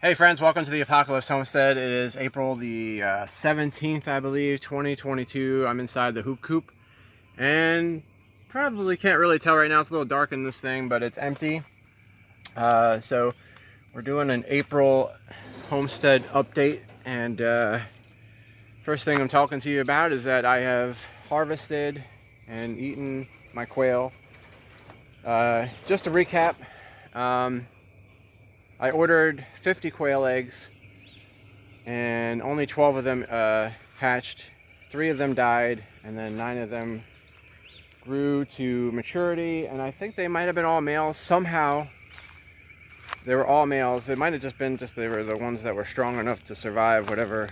Hey friends, welcome to the Apocalypse Homestead. It is April the 17th, I believe, 2022. I'm inside the hoop coop and probably can't really tell right now. It's a little dark in this thing, but it's empty. So we're doing an April homestead update, and first thing I'm talking to you about is that I have harvested and eaten my quail. Just to recap, I ordered 50 quail eggs and only 12 of them hatched. 3 of them died, and then 9 of them grew to maturity, and I think they might have been all males. Somehow they were all males. It might have just been they were the ones that were strong enough to survive whatever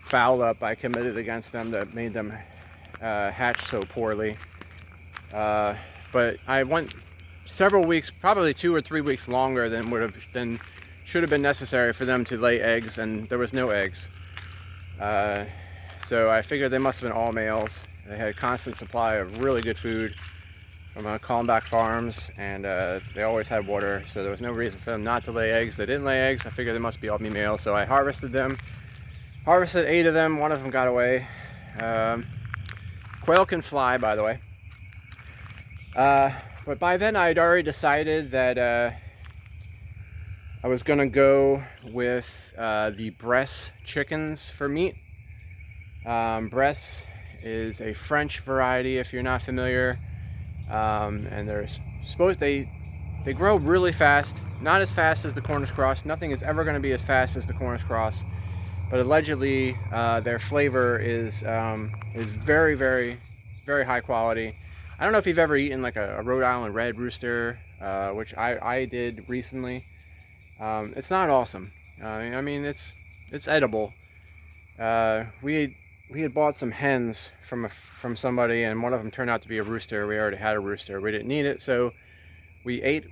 foul up I committed against them that made them hatch so poorly. But I went several weeks, probably 2 or 3 weeks longer than should have been necessary for them to lay eggs, and there was no eggs. So I figured they must have been all males. They had a constant supply of really good food from Calmback Farms, and they always had water, so there was no reason for them not to lay eggs. They didn't lay eggs. I figured they must be all males, so I harvested them. Harvested 8 of them. 1 of them got away. Quail can fly, by the way. But by then I had already decided that I was going to go with the Bresse chickens for meat. Bresse is a French variety, if you're not familiar. And they grow really fast. Not as fast as the Cornish cross. Nothing is ever going to be as fast as the Cornish cross. But allegedly their flavor is very, very, very high quality. I don't know if you've ever eaten like a Rhode Island red rooster, which I did recently. It's not awesome. I mean, it's edible. We had bought some hens from somebody, and one of them turned out to be a rooster. We already had a rooster. We didn't need it, so we ate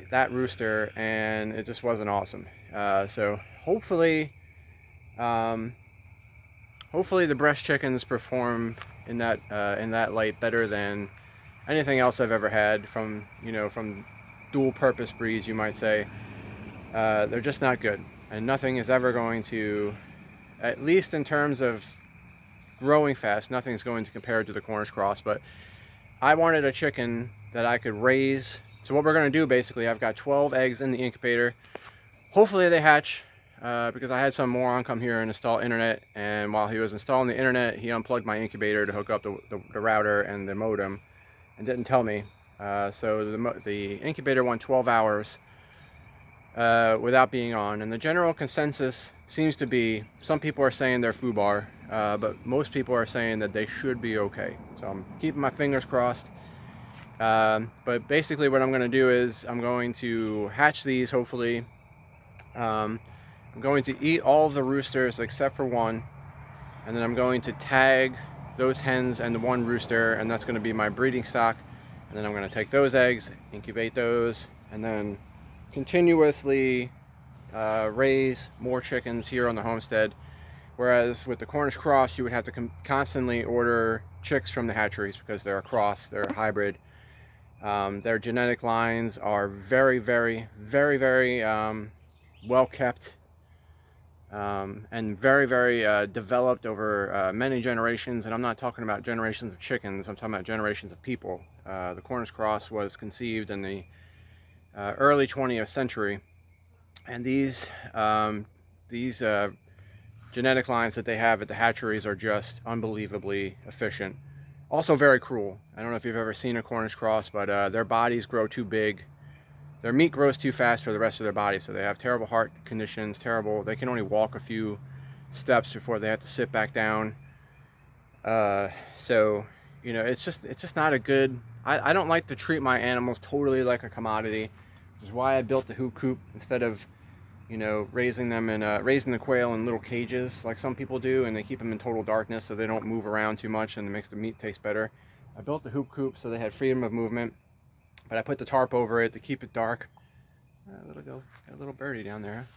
that rooster, and it just wasn't awesome. So hopefully the breast chickens perform in that light better than anything else I've ever had from dual purpose breeds, you might say. They're just not good, and nothing is ever going to, at least in terms of growing fast, nothing's going to compare to the Cornish cross. But I wanted a chicken that I could raise. So what we're going to do, basically, I've got 12 eggs in the incubator. Hopefully they hatch. Because I had some moron come here and install internet, and while he was installing the internet, he unplugged my incubator to hook up the router and the modem, and didn't tell me. So the incubator went 12 hours without being on, and the general consensus seems to be, some people are saying they're foobar, but most people are saying that they should be okay. So I'm keeping my fingers crossed. But basically what I'm going to do is I'm going to hatch these, hopefully. I'm going to eat all of the roosters except for one, and then I'm going to tag those hens and the one rooster, and that's going to be my breeding stock. And then I'm going to take those eggs, incubate those, and then continuously raise more chickens here on the homestead. Whereas with the Cornish cross, you would have to constantly order chicks from the hatcheries because they're a cross, they're a hybrid. Their genetic lines are very, very, very, very well kept. And very, very developed over many generations. And I'm not talking about generations of chickens, I'm talking about generations of people. The Cornish cross was conceived in the early 20th century, and these genetic lines that they have at the hatcheries are just unbelievably efficient. Also very cruel. I don't know if you've ever seen a Cornish cross, but their bodies grow too big. Their meat grows too fast for the rest of their body, so they have terrible heart conditions, they can only walk a few steps before they have to sit back down. So, it's just not a good, I don't like to treat my animals totally like a commodity, which is why I built the hoop coop instead of, raising the quail in little cages like some people do, and they keep them in total darkness so they don't move around too much, and it makes the meat taste better. I built the hoop coop so they had freedom of movement. But I put the tarp over it to keep it dark. Got a little birdie down there.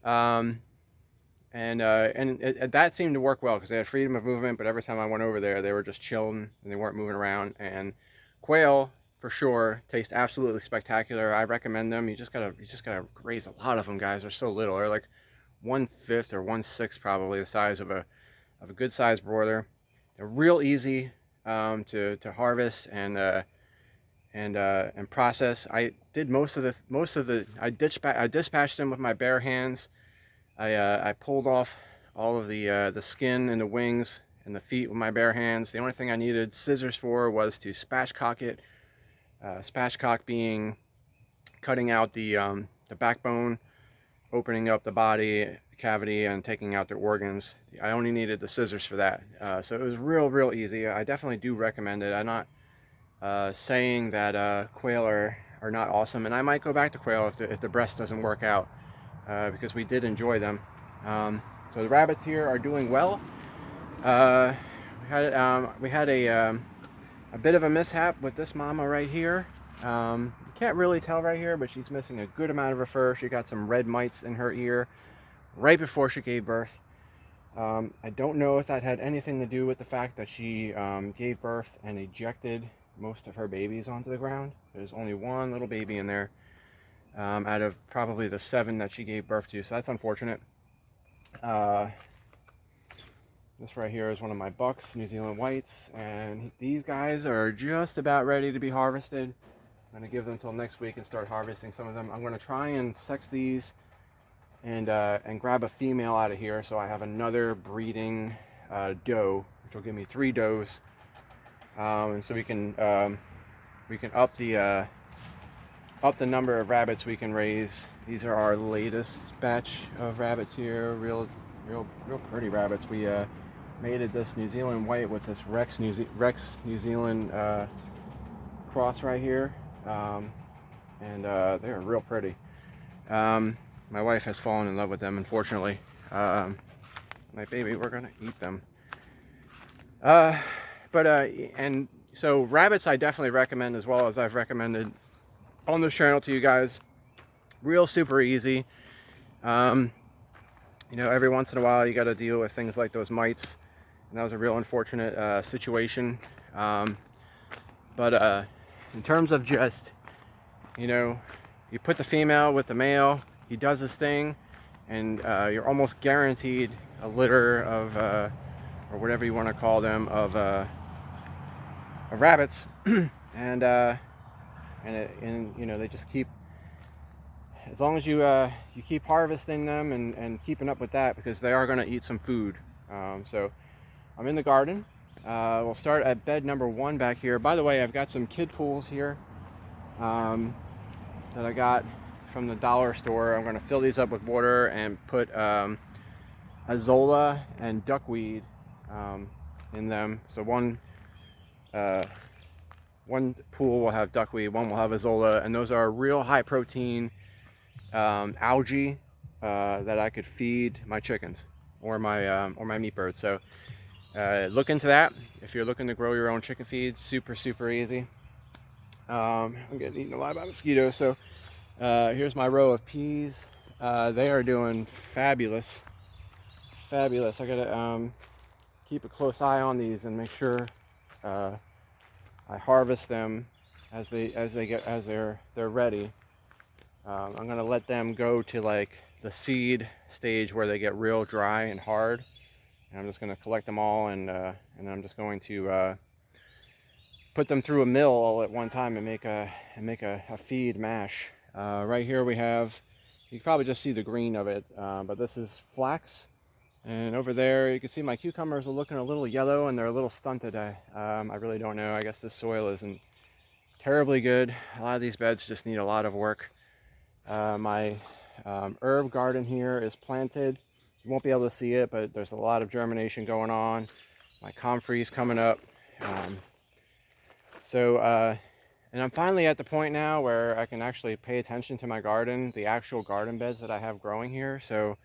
And that seemed to work well because they had freedom of movement. But every time I went over there, they were just chilling and they weren't moving around. And quail for sure. Taste absolutely spectacular. I recommend them. You just gotta raise a lot of them, guys. They're so little. They're like 1/5 or 1/6 probably the size of a good sized broiler. They're real easy to harvest and process. I did most of the I dispatched them with my bare hands. I pulled off all of the skin and the wings and the feet with my bare hands. The only thing I needed scissors for was to spatchcock it. Spatchcock being cutting out the backbone, opening up the body cavity, and taking out their organs. I only needed the scissors for that. So it was real easy. I definitely do recommend it. I'm not saying that quail are not awesome, and I might go back to quail if the Bresse doesn't work out, because we did enjoy them. So the rabbits here are doing well. We had a bit of a mishap with this mama right here. You can't really tell right here, but she's missing a good amount of her fur. She got some red mites in her ear right before she gave birth. I don't know if that had anything to do with the fact that she gave birth and ejected most of her babies onto the ground. There's only one little baby in there out of probably the 7 that she gave birth to, so that's unfortunate. This right here is one of my bucks, New Zealand whites, and these guys are just about ready to be harvested. I'm going to give them until next week and start harvesting some of them. I'm going to try and sex these and grab a female out of here, so I have another breeding doe, which will give me 3 does, and so we can up the number of rabbits we can raise. These are our latest batch of rabbits here. Real pretty rabbits. We mated this New Zealand white with this Rex New Zealand cross right here, and they're real pretty. My wife has fallen in love with them, unfortunately. Like, baby, we're gonna eat them. And so rabbits I definitely recommend, as well as I've recommended on this channel to you guys. Real super easy. You know, every once in a while you got to deal with things like those mites, and that was a real unfortunate situation. But in terms of just, you know, you put the female with the male, he does his thing, and you're almost guaranteed a litter of, or whatever you want to call them, of rabbits. And you know, they just keep, as long as you you keep harvesting them and keeping up with that, because they are going to eat some food. So I'm in the garden. We'll start at bed number 1 back here. By the way, I've got some kid pools here that I got from the dollar store. I'm going to fill these up with water and put azolla and duckweed in them. So one pool will have duckweed, one will have azolla, and those are real high protein algae that I could feed my chickens or my meat birds. So look into that if you're looking to grow your own chicken feed. Super easy. I'm getting eaten alive by mosquitoes. So here's my row of peas. They are doing fabulous. I gotta keep a close eye on these and make sure I harvest them as they're ready. I'm gonna let them go to like the seed stage where they get real dry and hard, and I'm just gonna collect them all, and I'm just going to put them through a mill all at one time and make a feed mash. Right here we have, you can probably just see the green of it, but this is flax, and over there you can see my cucumbers are looking a little yellow and they're a little stunted. I really don't know. I guess this soil isn't terribly good. A lot of these beds just need a lot of work. My herb garden here is planted. You won't be able to see it, but there's a lot of germination going on. My comfrey's coming up. And I'm finally at the point now where I can actually pay attention to my garden, the actual garden beds that I have growing here. So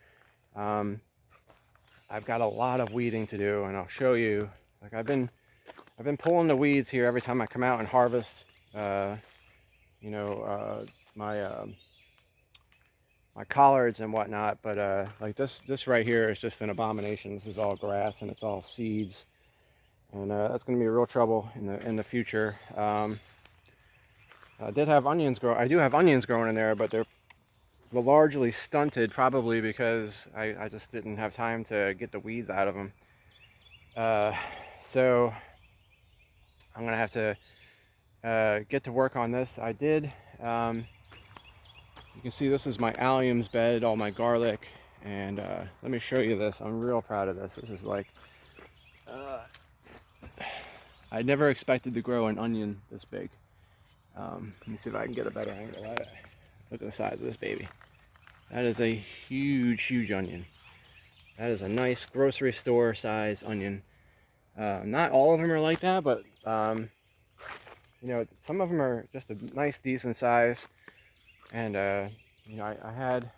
I've got a lot of weeding to do, and I'll show you. Like, I've been pulling the weeds here every time I come out and harvest. You know, my collards and whatnot, but like this right here is just an abomination. This is all grass and it's all seeds, and that's going to be real trouble in the future. I do have onions growing in there, but they're largely stunted, probably because I just didn't have time to get the weeds out of them. So I'm gonna have to get to work on this. I did. You can see this is my alliums bed, all my garlic, and let me show you this. I'm real proud of this. This is like, I never expected to grow an onion this big. Let me see if I can get a better angle at it. Look at the size of this baby. That is a huge, huge onion. That is a nice grocery store size onion. Not all of them are like that, but you know, some of them are just a nice, decent size. And you know, I had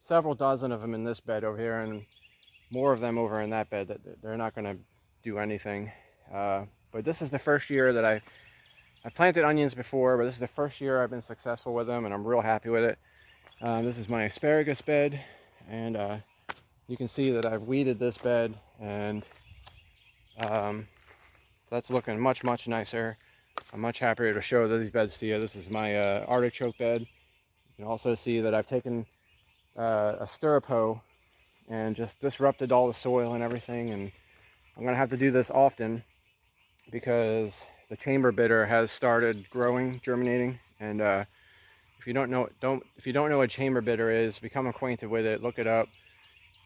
several dozen of them in this bed over here, and more of them over in that bed. That they're not going to do anything. But this is the first year that I planted onions before, but this is the first year I've been successful with them, and I'm real happy with it. This is my asparagus bed, and you can see that I've weeded this bed, and that's looking much, much nicer. I'm much happier to show these beds to you. This is my artichoke bed. You can also see that I've taken a stirrup hoe and just disrupted all the soil and everything, and I'm gonna have to do this often because the chamber bitter has started growing, germinating, and if you don't know what chamber bitter is, become acquainted with it, look it up,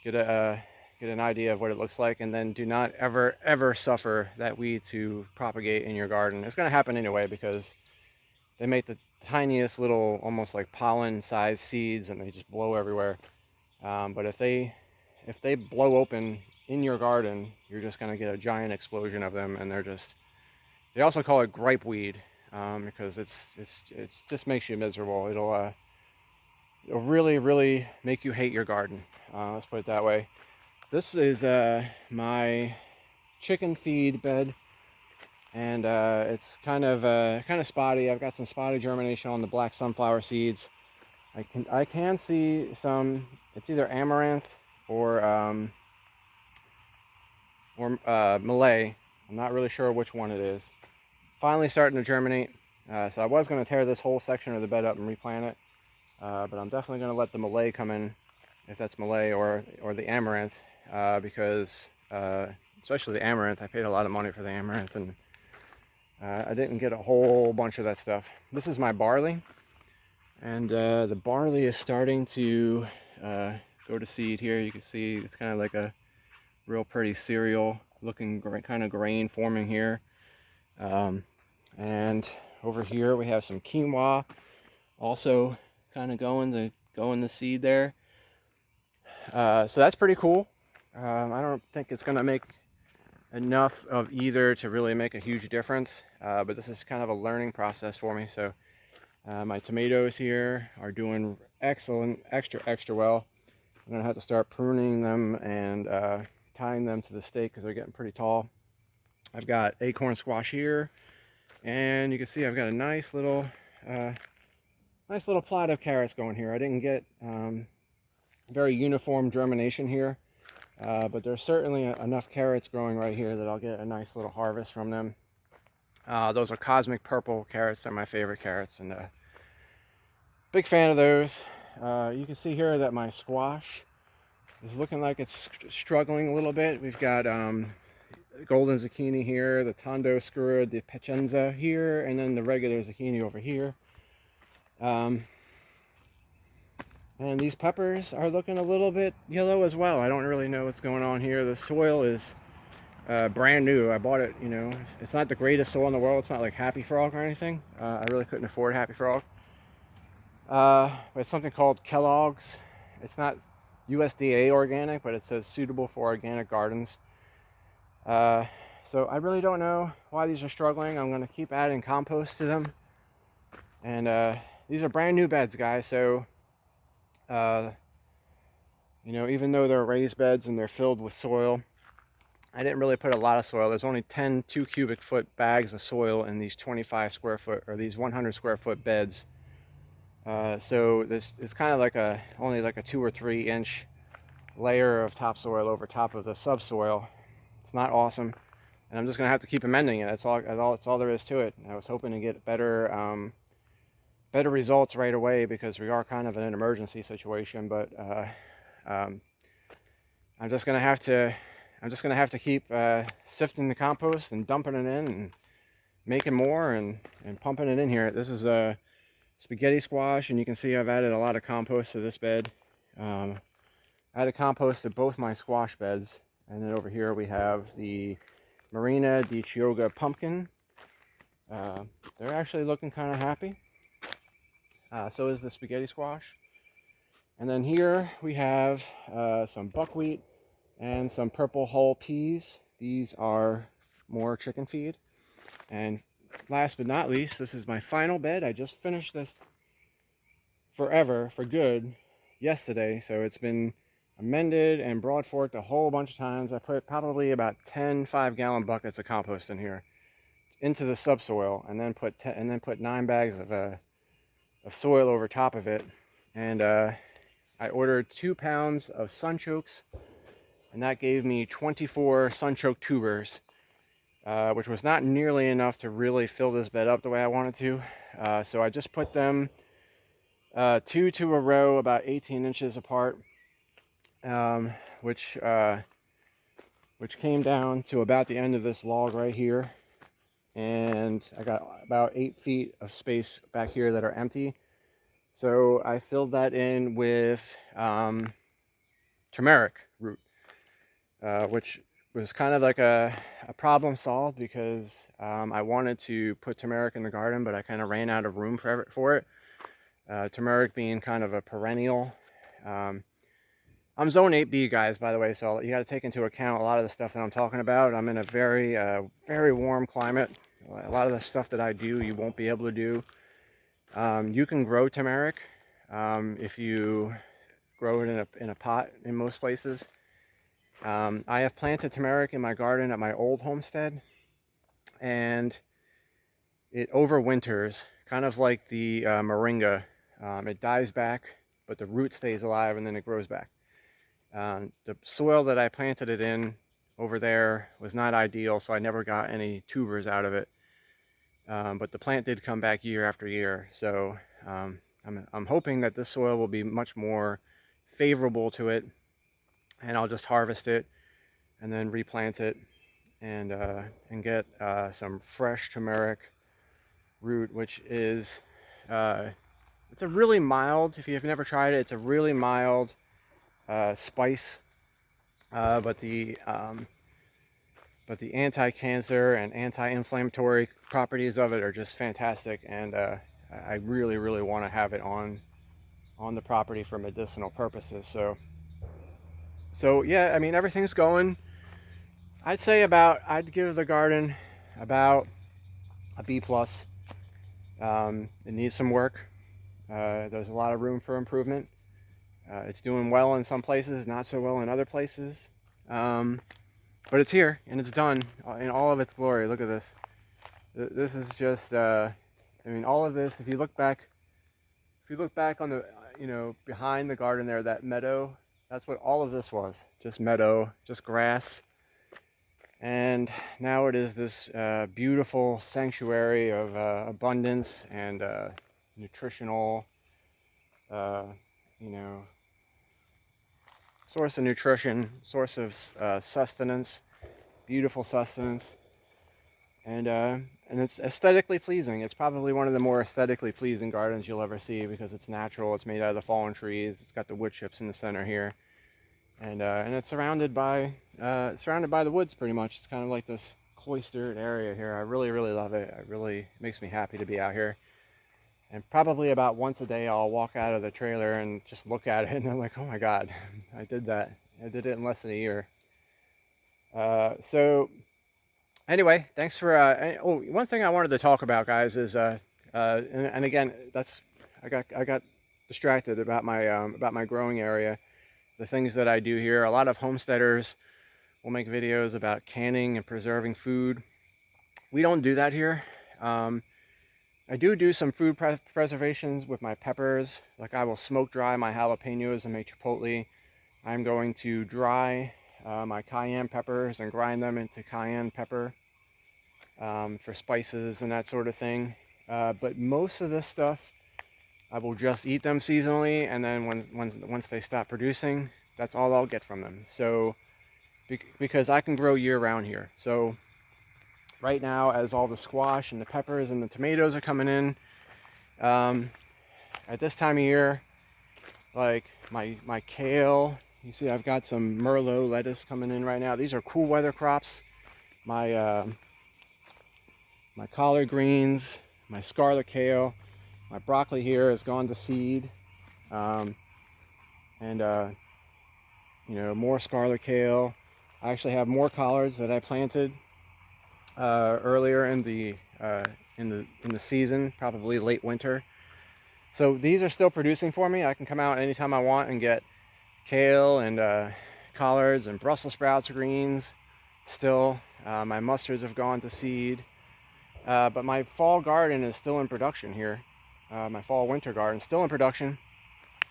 get an idea of what it looks like, and then do not ever suffer that weed to propagate in your garden. It's going to happen anyway because they make the tiniest little, almost like pollen-sized seeds, and they just blow everywhere. But if they blow open in your garden, you're just going to get a giant explosion of them, and they also call it gripe weed because it's just makes you miserable. It'll really make you hate your garden. Let's put it that way. This is my chicken feed bed, and it's kind of spotty. I've got some spotty germination on the black sunflower seeds. I can see some. It's either amaranth or Malay. I'm not really sure which one it is. Finally starting to germinate. So I was going to tear this whole section of the bed up and replant it, but I'm definitely going to let the Malay come in, if that's Malay or the amaranth, because especially the amaranth, I paid a lot of money for the amaranth, and I didn't get a whole bunch of that stuff. This is my barley, and the barley is starting to go to seed here. You can see it's kind of like a real pretty cereal looking kind of grain forming here. And over here we have some quinoa also kind of going the seed there. So that's pretty cool. I don't think it's gonna make enough of either to really make a huge difference, but this is kind of a learning process for me. So my tomatoes here are doing excellent, extra well. I'm gonna have to start pruning them and tying them to the stake because they're getting pretty tall. I've got acorn squash here, and you can see I've got a nice little plot of carrots going here. I didn't get very uniform germination here, but there's certainly enough carrots growing right here that I'll get a nice little harvest from them. Those are cosmic purple carrots. They're my favorite carrots, and big fan of those. You can see here that my squash is looking like it's struggling a little bit. We've got golden zucchini here, the tondo scura di piacenza here, and then the regular zucchini over here. And these peppers are looking a little bit yellow as well. I don't really know what's going on here. The soil is brand new. I bought it, you know, it's not the greatest soil in the world. It's not like Happy Frog or anything. I really couldn't afford Happy Frog. But it's something called Kellogg's. It's not USDA organic, but it says suitable for organic gardens. So I really don't know why these are struggling. I'm going to keep adding compost to them. And these are brand new beds, guys. So, you know, even though they're raised beds and they're filled with soil, I didn't really put a lot of soil. There's only 10 2 cubic foot bags of soil in these 25 square foot or these 100 square foot beds. So this is kind of like only like a 2 or 3 inch layer of topsoil over top of the subsoil. It's not awesome, and I'm just gonna have to keep amending it. That's all there is to it. I was hoping to get better better results right away because we are kind of in an emergency situation. But um, I'm just gonna have to keep sifting the compost and dumping it in and making more and pumping it in here. This is a spaghetti squash, and you can see I've added a lot of compost to this bed. I added compost to both my squash beds, and then over here we have the Marina di Chioggia pumpkin. They're actually looking kind of happy. So is the spaghetti squash. And then here we have some buckwheat and some purple hull peas. These are more chicken feed. And last but not least, this is my final bed. I just finished this for good, yesterday. So it's been amended and brought forth a whole bunch of times. I put probably about 10 5-gallon buckets of compost in here into the subsoil, and then put 9 bags of soil over top of it. And I ordered 2 pounds of Sunchokes, and that gave me 24 Sunchoke tubers, which was not nearly enough to really fill this bed up the way I wanted to. So I just put them 2 to a row, about 18 inches apart, which came down to about the end of this log right here. And I got about 8 feet of space back here that are empty. So I filled that in with turmeric root, which was kind of like a problem solved because I wanted to put turmeric in the garden, but I kind of ran out of room for it. Turmeric being kind of a perennial. I'm zone 8B, guys, by the way, so you got to take into account a lot of the stuff that I'm talking about. I'm in a very, very warm climate. A lot of the stuff that I do, you won't be able to do. You can grow turmeric if you grow it in a pot in most places. I have planted turmeric in my garden at my old homestead, and it overwinters, kind of like the moringa. It dies back, but the root stays alive, and then it grows back. The soil that I planted it in over there was not ideal, so I never got any tubers out of it. But the plant did come back year after year, so I'm hoping that this soil will be much more favorable to it, and I'll just harvest it and then replant it and get some fresh turmeric root, which is it's a really mild, if you've never tried it, it's a really mild spice, but the anti-cancer and anti-inflammatory properties of it are just fantastic, and I really, really want to have it on the property for medicinal purposes. So yeah, I mean, everything's going. I'd give the garden about a B plus. It needs some work. There's a lot of room for improvement. It's doing well in some places, not so well in other places. But it's here and it's done in all of its glory. Look at this. This is just, I mean, all of this, if you look back on the, behind the garden there, that meadow, that's what all of this was. Just meadow, just grass. And now it is this beautiful sanctuary of abundance and nutritional, source of nutrition, source of sustenance, beautiful sustenance, and it's aesthetically pleasing. It's probably one of the more aesthetically pleasing gardens you'll ever see because it's natural. It's made out of the fallen trees. It's got the wood chips in the center here, and it's surrounded by the woods pretty much. It's kind of like this cloistered area here. I really, really love it. It really makes me happy to be out here. And probably about once a day I'll walk out of the trailer and just look at it and I'm like, oh my God, I did that. I did it in less than a year. So anyway, thanks for, one thing I wanted to talk about, guys, is, and again, I got distracted about my growing area, the things that I do here. A lot of homesteaders will make videos about canning and preserving food. We don't do that here. I do some food preservations with my peppers. Like I will smoke dry my jalapenos and make chipotle. I'm going to dry my cayenne peppers and grind them into cayenne pepper for spices and that sort of thing. But most of this stuff I will just eat them seasonally, and then once they stop producing, that's all I'll get from them. So because I can grow year round here. So right now, as all the squash and the peppers and the tomatoes are coming in, at this time of year, like my kale, you see I've got some Merlot lettuce coming in right now. These are cool weather crops. My collard greens, my scarlet kale, my broccoli here has gone to seed, and more scarlet kale. I actually have more collards that I planted earlier in the season, probably late winter. So these are still producing for me. I can come out anytime I want and get kale and collards and Brussels sprouts, greens. Still, my mustards have gone to seed. But my fall garden is still in production here. My fall winter garden is still in production.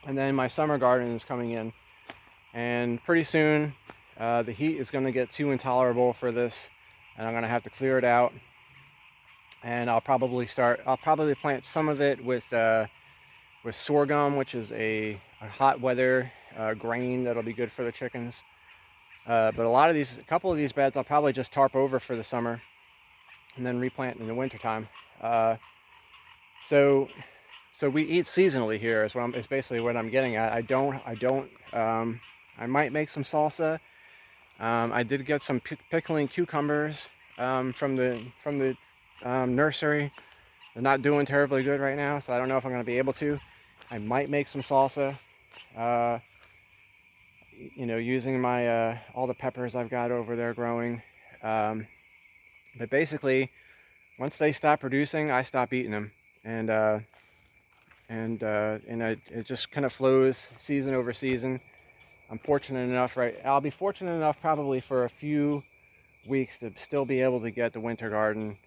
And then my summer garden is coming in. And pretty soon, the heat is going to get too intolerable for this. And I'm going to have to clear it out. And I'll probably plant some of it with sorghum, which is a hot weather grain that'll be good for the chickens. But a couple of these beds, I'll probably just tarp over for the summer and then replant in the wintertime. So we eat seasonally here is basically what I'm getting at. I might make some salsa. I did get some pickling cucumbers from the nursery. They're not doing terribly good right now, so I don't know if I'm going to be able to. I might make some salsa, using my all the peppers I've got over there growing. But basically, once they stop producing, I stop eating them, and it just kind of flows season over season. I'll be fortunate enough probably for a few weeks to still be able to get the winter garden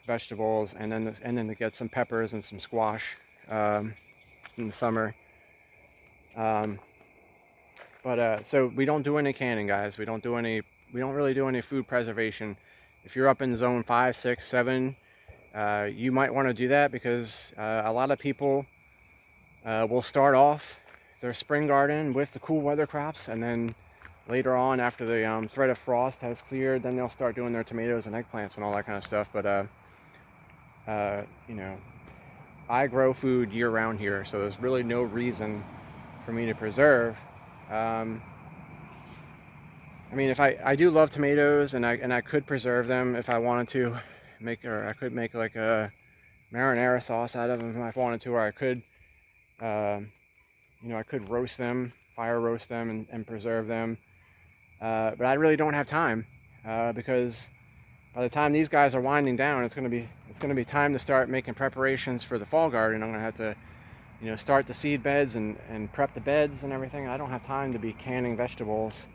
vegetables, and then to get some peppers and some squash in the summer. So we don't do any canning, guys. We don't really do any food preservation. If you're up in zone 5, 6, 7, you might want to do that, because a lot of people will start off their spring garden with the cool weather crops, and then later on, after the threat of frost has cleared, then they'll start doing their tomatoes and eggplants and all that kind of stuff. But I grow food year round here, so there's really no reason for me to preserve. If I do love tomatoes, and I could preserve them if I wanted to, I could make like a marinara sauce out of them if I wanted to, or I could, I could roast them, fire roast them, and preserve them. But I really don't have time, because by the time these guys are winding down, it's going to be time to start making preparations for the fall garden. I'm going to have to, start the seed beds and prep the beds and everything. I don't have time to be canning vegetables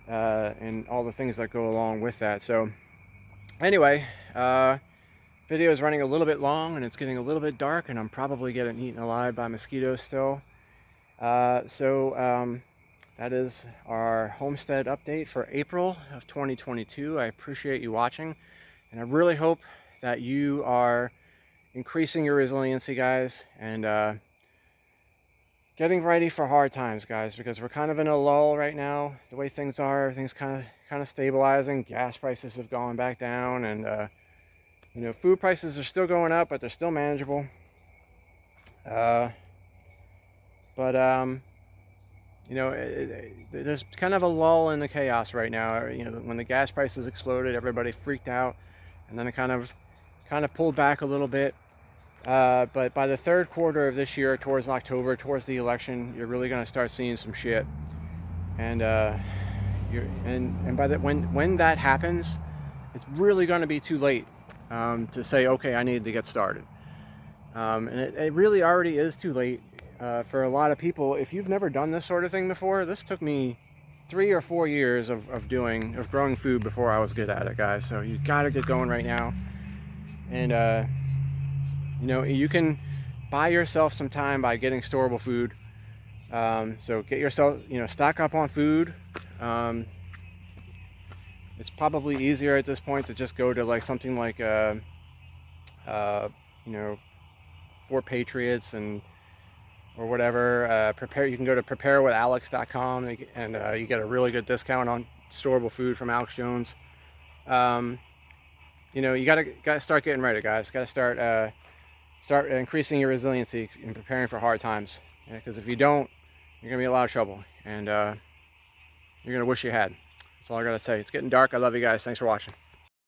and all the things that go along with that. So anyway, video is running a little bit long, and it's getting a little bit dark, and I'm probably getting eaten alive by mosquitoes still. That is our homestead update for April of 2022. I appreciate you watching, and I really hope that you are increasing your resiliency, guys, and getting ready for hard times, guys, because we're kind of in a lull right now. The way things are, everything's kind of stabilizing. Gas prices have gone back down, and food prices are still going up, but they're still manageable. There's kind of a lull in the chaos right now. When the gas prices exploded, everybody freaked out, and then it kind of pulled back a little bit. But by the third quarter of this year, towards October, towards the election, you're really going to start seeing some shit. And when that happens, it's really going to be too late to say, okay, I need to get started. And it really already is too late. For a lot of people. If you've never done this sort of thing before, this took me 3 or 4 years of growing food before I was good at it, guys. So you gotta get going right now. And you can buy yourself some time by getting storable food. So get yourself, stock up on food. It's probably easier at this point to just go to like something like 4 Patriots and or whatever. You can go to preparewithalex.com, and you get a really good discount on storable food from Alex Jones. You know, you gotta start getting ready, guys. Gotta start increasing your resiliency and preparing for hard times. Because if you don't, you're gonna be in a lot of trouble, and you're gonna wish you had. That's all I gotta say. It's getting dark. I love you guys. Thanks for watching.